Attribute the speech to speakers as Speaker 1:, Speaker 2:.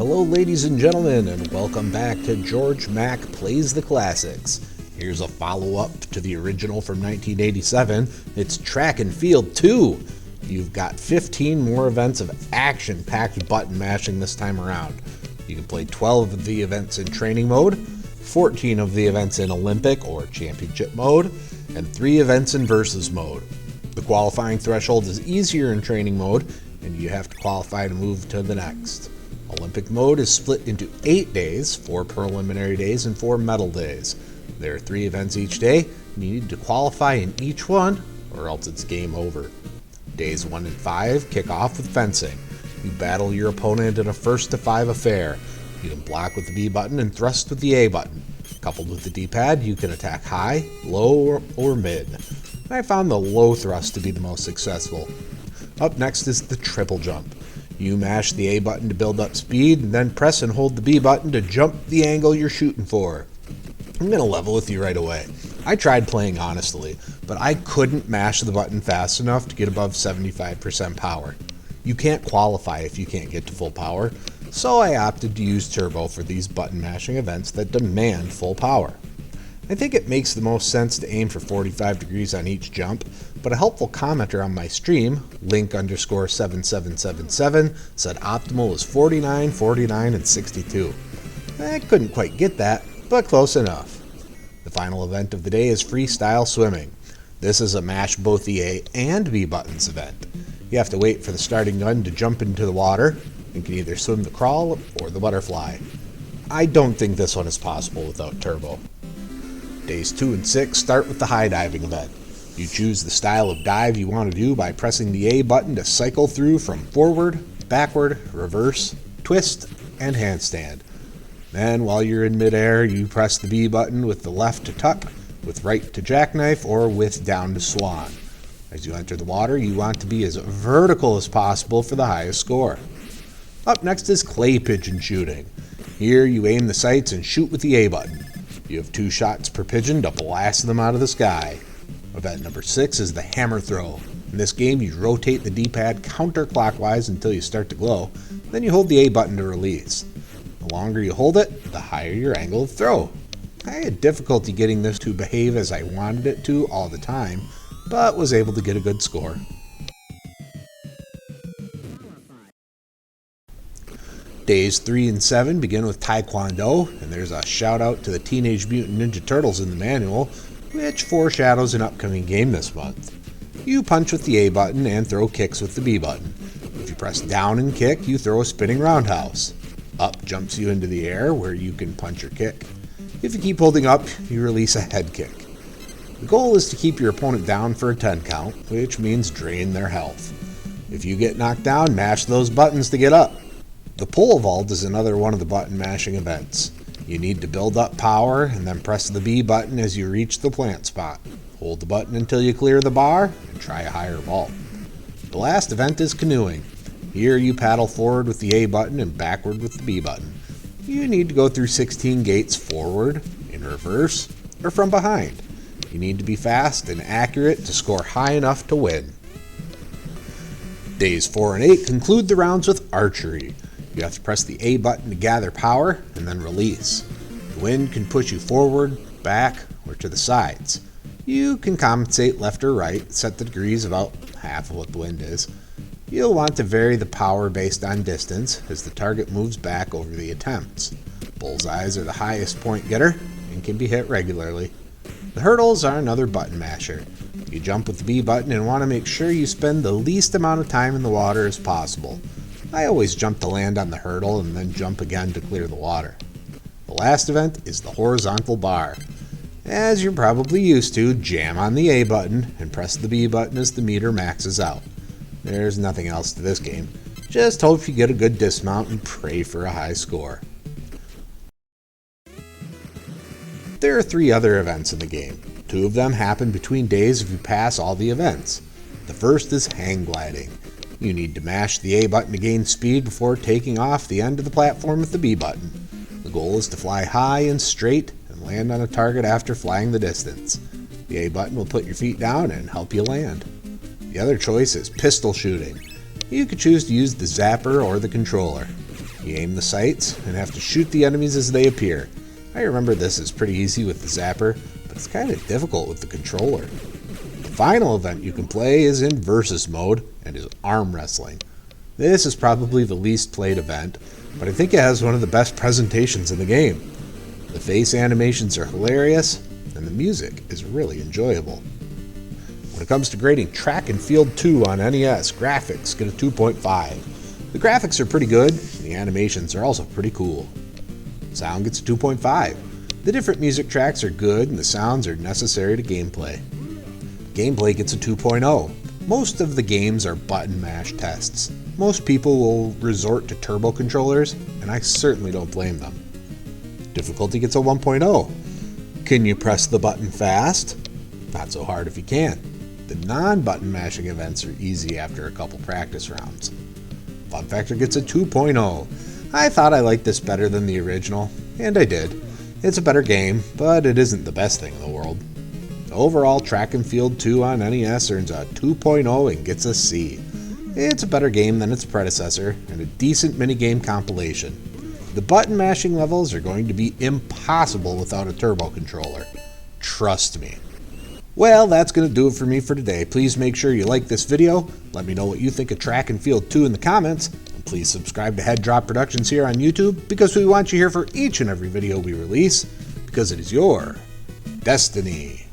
Speaker 1: Hello ladies and gentlemen, and welcome back to Georg Mack Plays the Classics. Here's a follow-up to the original from 1987. It's Track and Field 2. You've got 15 more events of action-packed button mashing this time around. You can play 12 of the events in training mode, 14 of the events in Olympic or championship mode, and 3 events in versus mode. The qualifying threshold is easier in training mode, and you have to qualify to move to the next. Olympic mode is split into 8 days, 4 preliminary days and 4 medal days. There are 3 events each day, and you need to qualify in each one, or else it's game over. Days 1 and 5 kick off with fencing. You battle your opponent in a 1-to-5 affair. You can block with the B button and thrust with the A button. Coupled with the D-pad, you can attack high, low, or mid. I found the low thrust to be the most successful. Up next is the triple jump. You mash the A button to build up speed, and then press and hold the B button to jump the angle you're shooting for. I'm going to level with you right away. I tried playing honestly, but I couldn't mash the button fast enough to get above 75% power. You can't qualify if you can't get to full power, so I opted to use turbo for these button mashing events that demand full power. I think it makes the most sense to aim for 45 degrees on each jump, but a helpful commenter on my stream, Link_7777, said optimal is 49, 49, and 62. I couldn't quite get that, but close enough. The final event of the day is Freestyle Swimming. This is a mash both the A and B buttons event. You have to wait for the starting gun to jump into the water, and can either swim the crawl or the butterfly. I don't think this one is possible without turbo. Days 2 and 6 start with the high diving event. You choose the style of dive you want to do by pressing the A button to cycle through from forward, backward, reverse, twist, and handstand. Then while you're in midair, you press the B button with the left to tuck, with right to jackknife, or with down to swan. As you enter the water, you want to be as vertical as possible for the highest score. Up next is clay pigeon shooting. Here you aim the sights and shoot with the A button. You have 2 shots per pigeon to blast them out of the sky. Event number 6 is the hammer throw. In this game, you rotate the D-pad counterclockwise until you start to glow, then you hold the A button to release. The longer you hold it, the higher your angle of throw. I had difficulty getting this to behave as I wanted it to all the time, but was able to get a good score. Days 3 and 7 begin with Taekwondo, and there's a shout out to the Teenage Mutant Ninja Turtles in the manual, which foreshadows an upcoming game this month. You punch with the A button and throw kicks with the B button. If you press down and kick, you throw a spinning roundhouse. Up jumps you into the air where you can punch or kick. If you keep holding up, you release a head kick. The goal is to keep your opponent down for a 10 count, which means drain their health. If you get knocked down, mash those buttons to get up. The pole vault is another one of the button mashing events. You need to build up power and then press the B button as you reach the plant spot. Hold the button until you clear the bar and try a higher vault. The last event is canoeing. Here you paddle forward with the A button and backward with the B button. You need to go through 16 gates forward, in reverse, or from behind. You need to be fast and accurate to score high enough to win. Days 4 and 8 conclude the rounds with archery. You have to press the A button to gather power and then release. The wind can push you forward, back, or to the sides. You can compensate left or right, set the degrees about half of what the wind is. You'll want to vary the power based on distance as the target moves back over the attempts. Bullseyes are the highest point getter and can be hit regularly. The hurdles are another button masher. You jump with the B button and want to make sure you spend the least amount of time in the water as possible. I always jump to land on the hurdle and then jump again to clear the water. The last event is the horizontal bar. As you're probably used to, jam on the A button and press the B button as the meter maxes out. There's nothing else to this game. Just hope you get a good dismount and pray for a high score. There are 3 other events in the game. 2 of them happen between days if you pass all the events. The first is hang gliding. You need to mash the A button to gain speed before taking off the end of the platform with the B button. The goal is to fly high and straight and land on a target after flying the distance. The A button will put your feet down and help you land. The other choice is pistol shooting. You could choose to use the zapper or the controller. You aim the sights and have to shoot the enemies as they appear. I remember this is pretty easy with the zapper, but it's kind of difficult with the controller. The final event you can play is in Versus mode and is arm wrestling. This is probably the least played event, but I think it has one of the best presentations in the game. The face animations are hilarious, and the music is really enjoyable. When it comes to grading Track and Field 2 on NES, graphics get a 2.5. The graphics are pretty good, and the animations are also pretty cool. Sound gets a 2.5. The different music tracks are good, and the sounds are necessary to gameplay. Gameplay gets a 2.0. Most of the games are button mash tests. Most people will resort to turbo controllers, and I certainly don't blame them. Difficulty gets a 1.0. Can you press the button fast? Not so hard if you can. The non-button mashing events are easy after a couple practice rounds. Fun factor gets a 2.0. I thought I liked this better than the original, and I did. It's a better game, but it isn't the best thing in the world. Overall, Track and Field 2 on NES earns a 2.0 and gets a C. It's a better game than its predecessor, and a decent minigame compilation. The button mashing levels are going to be impossible without a turbo controller. Trust me. Well, that's going to do it for me for today. Please make sure you like this video. Let me know what you think of Track and Field 2 in the comments. And please subscribe to Head Drop Productions here on YouTube, because we want you here for each and every video we release, because it is your destiny.